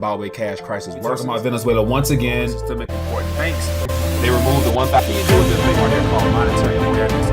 Zimbabwe cash crisis We're worse. talking about Venezuela once again. Systemic important banks. They removed the one factor in doing this thing right here called monetary indebtedness.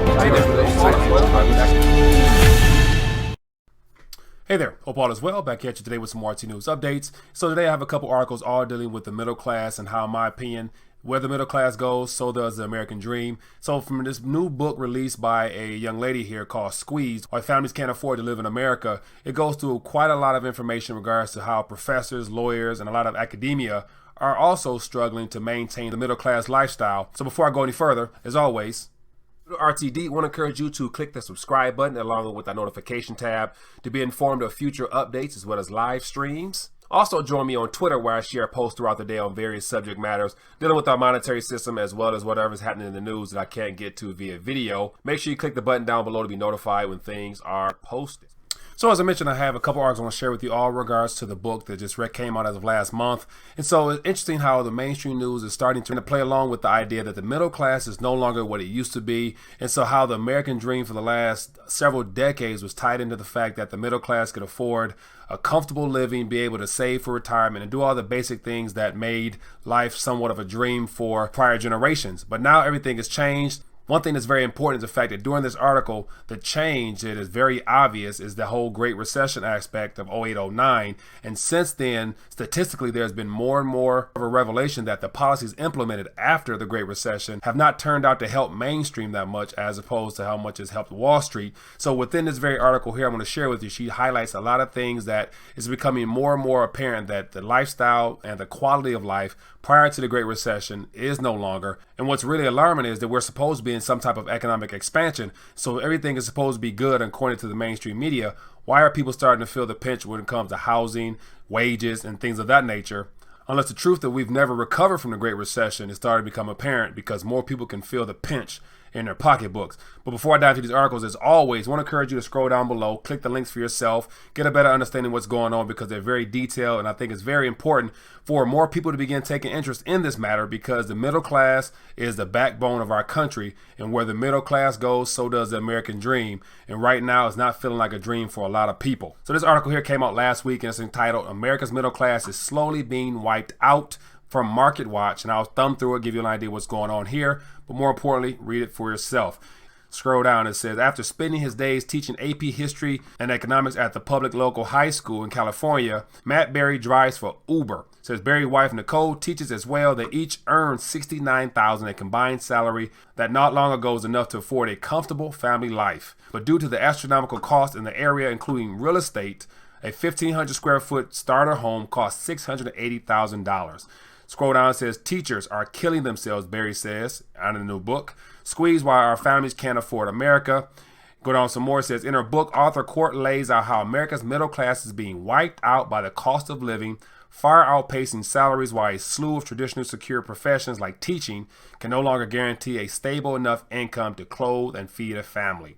Hey there, hope all is well. Back at you today with some RT News updates. So today I have a couple articles all dealing with the middle class and how, in my opinion, where the middle class goes, so does the American dream. So from this new book released by a young lady here called Squeeze, Why Families Can't Afford to Live in America, it goes through quite a lot of information in regards to how professors, lawyers, and a lot of academia are also struggling to maintain the middle class lifestyle. So before I go any further, as always, RTD, want to encourage you to click the subscribe button along with that notification tab to be informed of future updates as well as live streams. Also join me on Twitter where I share posts throughout the day on various subject matters dealing with our monetary system as well as whatever's happening in the news that I can't get to via video. Make sure you click the button down below to be notified when things are posted. So as I mentioned, I have a couple articles I want to share with you all in regards to the book that just came out as of last month. And so it's interesting how the mainstream news is starting to play along with the idea that the middle class is no longer what it used to be. And so how the American dream for the last several decades was tied into the fact that the middle class could afford a comfortable living, be able to save for retirement, and do all the basic things that made life somewhat of a dream for prior generations. But now everything has changed. One thing that's very important is the fact that during this article, the change that is very obvious is the whole Great Recession aspect of 08-09. And since then, statistically, there's been more and more of a revelation that the policies implemented after the Great Recession have not turned out to help mainstream that much as opposed to how much has helped Wall Street. So within this very article here, I'm going to share with you, she highlights a lot of things that is becoming more and more apparent that the lifestyle and the quality of life prior to the Great Recession is no longer. And what's really alarming is that we're supposed to be in some type of economic expansion. So everything is supposed to be good according to the mainstream media. Why are people starting to feel the pinch when it comes to housing, wages, and things of that nature? Unless the truth that we've never recovered from the Great Recession is starting to become apparent because more people can feel the pinch in their pocketbooks. But before I dive into these articles, as always, I want to encourage you to scroll down below, click the links for yourself, get a better understanding of what's going on because they're very detailed, and I think it's very important for more people to begin taking interest in this matter because the middle class is the backbone of our country, and where the middle class goes, so does the American dream. And right now, it's not feeling like a dream for a lot of people. So this article here came out last week, and it's entitled, America's Middle Class is Slowly Being Wiped Out, from Market Watch, and I'll thumb through it, give you an idea what's going on here, but more importantly, read it for yourself. Scroll down, it says, after spending his days teaching AP history and economics at the public local high school in California, Matt Berry drives for Uber. It says Berry's wife Nicole teaches as well. They each earn $69,000, a combined salary that not long ago was enough to afford a comfortable family life. But due to the astronomical cost in the area, including real estate, a 1,500 square foot starter home costs $680,000. Scroll down, it says, teachers are killing themselves, Berry says, out in the new book. Squeeze Why Our Families Can't Afford America. Go down some more, it says, in her book, Arthur Court lays out how America's middle class is being wiped out by the cost of living, far outpacing salaries, while a slew of traditional secure professions like teaching can no longer guarantee a stable enough income to clothe and feed a family.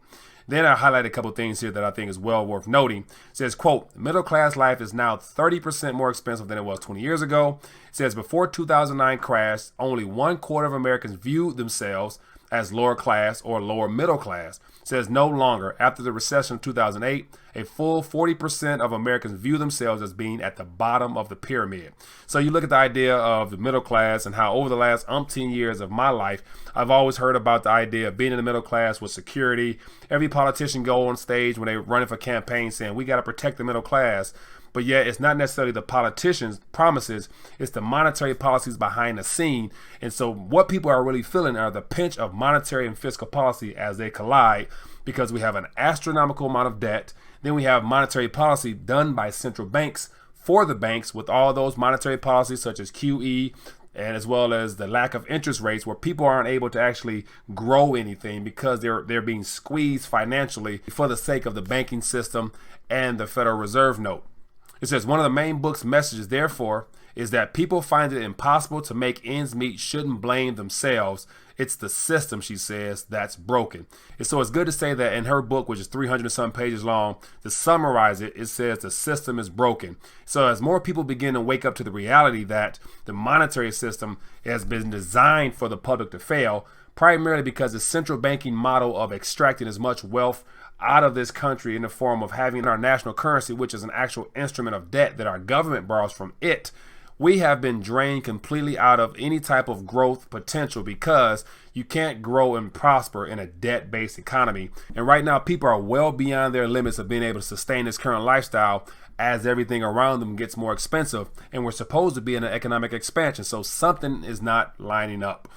Then I highlight a couple things here that I think is well worth noting. It says, quote, middle class life is now 30% more expensive than it was 20 years ago. It says before 2009 crash, only 1/4 of Americans viewed themselves as lower class or lower middle class. It says no longer. After the recession of 2008, a full 40% of Americans view themselves as being at the bottom of the pyramid. So you look at the idea of the middle class and how over the last umpteen years of my life, I've always heard about the idea of being in the middle class with security. Every politician go on stage when they're running for campaigns saying, we got to protect the middle class. But yet it's not necessarily the politicians' promises, it's the monetary policies behind the scene. And so what people are really feeling are the pinch of monetary and fiscal policy as they collide, because we have an astronomical amount of debt. Then we have monetary policy done by central banks for the banks with all those monetary policies such as QE, and as well as the lack of interest rates where people aren't able to actually grow anything because they're being squeezed financially for the sake of the banking system and the Federal Reserve note. It says one of the main book's messages, therefore, is that people find it impossible to make ends meet shouldn't blame themselves. It's the system, she says, that's broken. And so it's good to say that in her book, which is 300 and some pages long, to summarize it, it says the system is broken. So as more people begin to wake up to the reality that the monetary system has been designed for the public to fail, primarily because the central banking model of extracting as much wealth out of this country in the form of having our national currency, which is an actual instrument of debt that our government borrows from it, we have been drained completely out of any type of growth potential because you can't grow and prosper in a debt-based economy. And right now, people are well beyond their limits of being able to sustain this current lifestyle as everything around them gets more expensive. And we're supposed to be in an economic expansion. So something is not lining up.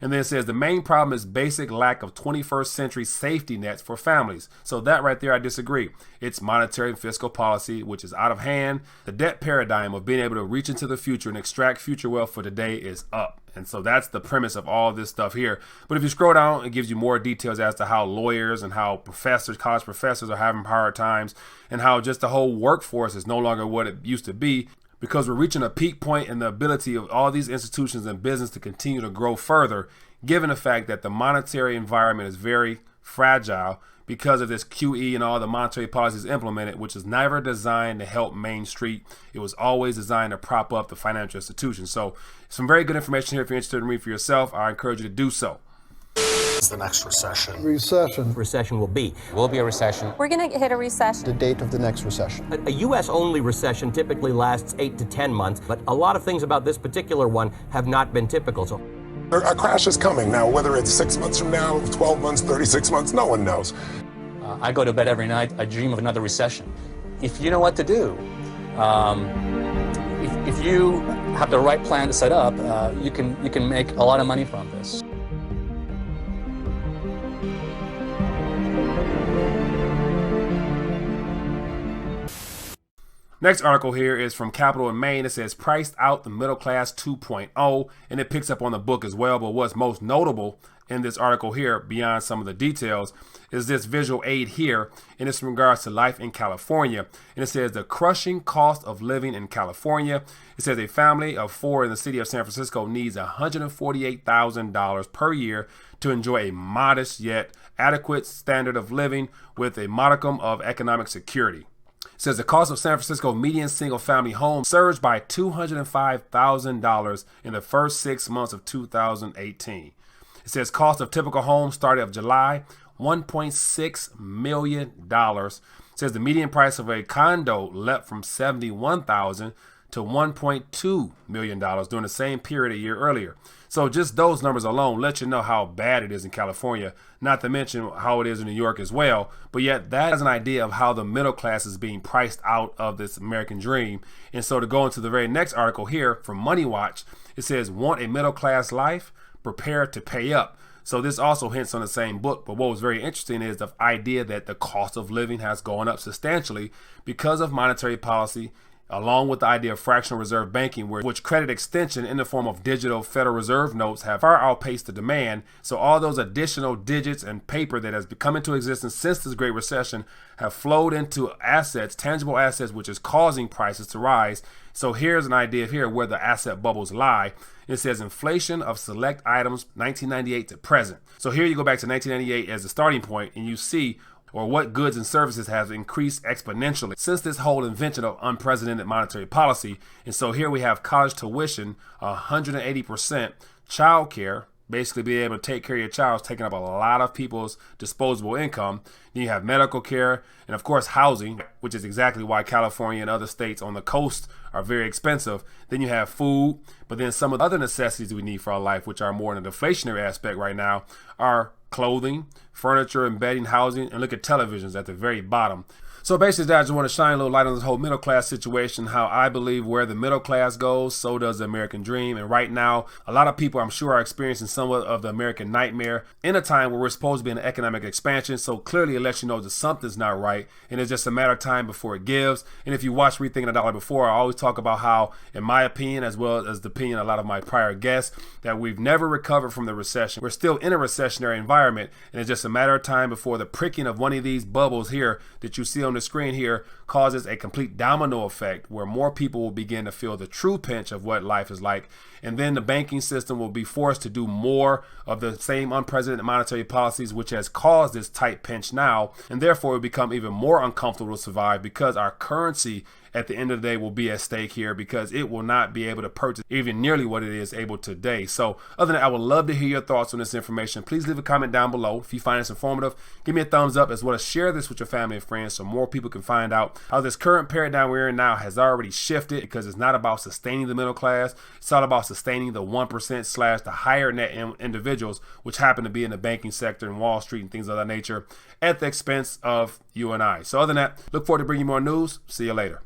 And then it says the main problem is basic lack of 21st century safety nets for families. So that right there, I disagree. It's monetary and fiscal policy, which is out of hand. The debt paradigm of being able to reach into the future and extract future wealth for today is up. And so that's the premise of all this stuff here. But if you scroll down, it gives you more details as to how lawyers and how professors, college professors are having hard times, and how just the whole workforce is no longer what it used to be, because we're reaching a peak point in the ability of all these institutions and business to continue to grow further, given the fact that the monetary environment is very fragile because of this QE and all the monetary policies implemented, which is never designed to help Main Street. It was always designed to prop up the financial institutions. So some very good information here. If you're interested in reading for yourself, I encourage you to do so. Is the next recession? Recession will be. Will be a recession. We're going to hit a recession. The date of the next recession. A U.S.-only recession typically lasts 8 to 10 months, but a lot of things about this particular one have not been typical. So A crash is coming. Now, whether it's 6 months from now, 12 months, 36 months, no one knows. I go to bed every night, I dream of another recession. If you know what to do, if you have the right plan to set up, you can make a lot of money from this. Next article here is from Capital in Maine. It says priced out the middle class 2.0, and it picks up on the book as well. But what's most notable in this article here, beyond some of the details, is this visual aid here, and it's in regards to life in California. And it says the crushing cost of living in California. It says a family of 4 in the city of San Francisco needs $148,000 per year to enjoy a modest yet adequate standard of living with a modicum of economic security. It says the cost of San Francisco median single-family home surged by $205,000 in the first 6 months of 2018. It says cost of typical homes started of July, $1.6 million. It says the median price of a condo leapt from $71,000 to $1.2 million during the same period a year earlier. So just those numbers alone let you know how bad it is in California, not to mention how it is in New York as well. But yet that is an idea of how the middle class is being priced out of this American dream. And so to go into the very next article here from Money Watch, it says, want a middle class life? Prepare to pay up. So this also hints on the same book. But what was very interesting is the idea that the cost of living has gone up substantially because of monetary policy, along with the idea of fractional reserve banking, which credit extension in the form of digital Federal Reserve notes have far outpaced the demand. So all those additional digits and paper that has come into existence since this Great Recession have flowed into assets, tangible assets, which is causing prices to rise. So here's an idea here where the asset bubbles lie. It says inflation of select items 1998 to present. So here you go back to 1998 as the starting point, and you see what goods and services have increased exponentially since this whole invention of unprecedented monetary policy. And so here we have college tuition, 180%, childcare, basically being able to take care of your child is taking up a lot of people's disposable income. Then you have medical care and, of course, housing, which is exactly why California and other states on the coast are very expensive. Then you have food, but then some of the other necessities we need for our life, which are more in the deflationary aspect right now, are clothing, furniture, and bedding, housing, and look at televisions at the very bottom. So basically, I just want to shine a little light on this whole middle class situation, how I believe where the middle class goes, so does the American dream. And right now, a lot of people, I'm sure, are experiencing somewhat of the American nightmare in a time where we're supposed to be in an economic expansion. So clearly it lets you know that something's not right. And it's just a matter of time before it gives. And if you watch Rethinking the Dollar before, I always talk about how, in my opinion, as well as the opinion of a lot of my prior guests, that we've never recovered from the recession. We're still in a recessionary environment. And it's just a matter of time before the pricking of one of these bubbles here that you see on the screen here causes a complete domino effect where more people will begin to feel the true pinch of what life is like. And then the banking system will be forced to do more of the same unprecedented monetary policies, which has caused this tight pinch now. And therefore, it will become even more uncomfortable to survive because our currency at the end of the day will be at stake here, because it will not be able to purchase even nearly what it is able today. So other than that, I would love to hear your thoughts on this information. Please leave a comment down below. If you find this informative, give me a thumbs up, as well as share this with your family and friends so more people can find out how this current paradigm we're in now has already shifted, because it's not about sustaining the middle class. It's all about sustaining the 1% / the higher net individuals, which happen to be in the banking sector and Wall Street and things of that nature, at the expense of you and I. So other than that, look forward to bringing you more news. See you later.